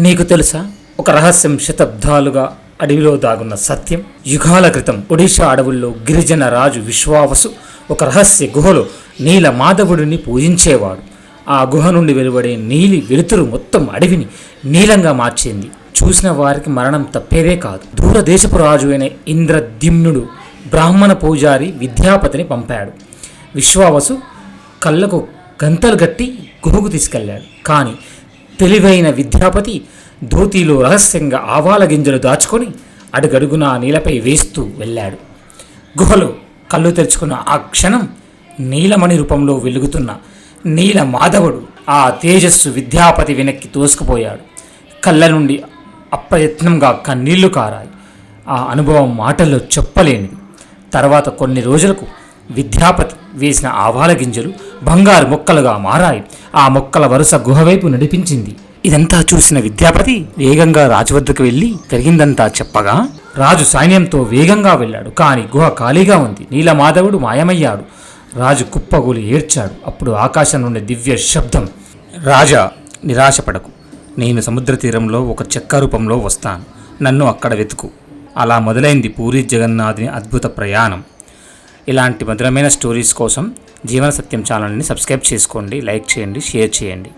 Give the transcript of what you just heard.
నీకు తెలుసా, ఒక రహస్యం శతాబ్దాలుగా అడవిలో దాగున్న సత్యం. యుగాల క్రితం ఒడిషా అడవుల్లో గిరిజన రాజు విశ్వావసు ఒక రహస్య గుహలో నీల మాధవుడిని పూజించేవాడు. ఆ గుహ నుండి వెలువడే నీలి వెలుతురు మొత్తం అడవిని నీలంగా మార్చింది. చూసిన వారికి మరణం తప్పేదే కాదు. దూరదేశపు రాజు అయిన ఇంద్రద్యుమ్నుడు బ్రాహ్మణ పూజారి విద్యాపతిని పంపాడు. విశ్వావసు కళ్ళకు గంతలు గట్టి గుహకు తీసుకెళ్లాడు. కానీ తెలివైన విద్యాపతి ధోతిలో రహస్యంగా ఆవాల గింజలు దాచుకొని అడుగడుగునా నీలపై వేస్తూ వెళ్ళాడు. గుహలో కళ్ళు తెరుచుకున్న ఆ క్షణం నీలమణి రూపంలో వెలుగుతున్న నీల మాధవుడు ఆ తేజస్సు విద్యాపతి వెనక్కి తోసుకుపోయాడు. కళ్ళ నుండి అప్రయత్నంగా కన్నీళ్లు కారాయి. ఆ అనుభవం మాటల్లో చెప్పలేనిది. తర్వాత కొన్ని రోజులకు విద్యాపతి వేసిన ఆవాల గింజలు బంగారు మొక్కలుగా మారాయి. ఆ మొక్కల వరుస గుహవైపు నడిపించింది. ఇదంతా చూసిన విద్యాపతి వేగంగా రాజు వద్దకు వెళ్ళి జరిగిందంతా చెప్పగా రాజు సైన్యంతో వేగంగా వెళ్ళాడు. కానీ గుహ ఖాళీగా ఉంది. నీలమాధవుడు మాయమయ్యాడు. రాజు కుప్పగూలి ఏడ్చాడు. అప్పుడు ఆకాశం నుండి దివ్య శబ్దం, రాజా నిరాశపడకు, నేను సముద్ర తీరంలో ఒక చెక్క రూపంలో వస్తాను, నన్ను అక్కడ వెతుకు. అలా మొదలైంది పూరి జగన్నాథుని అద్భుత ప్రయాణం. ఇలాంటి మధురమైన స్టోరీస్ కోసం జీవన సత్యం ఛానల్ని సబ్స్క్రైబ్ చేసుకోండి, లైక్ చేయండి, షేర్ చేయండి.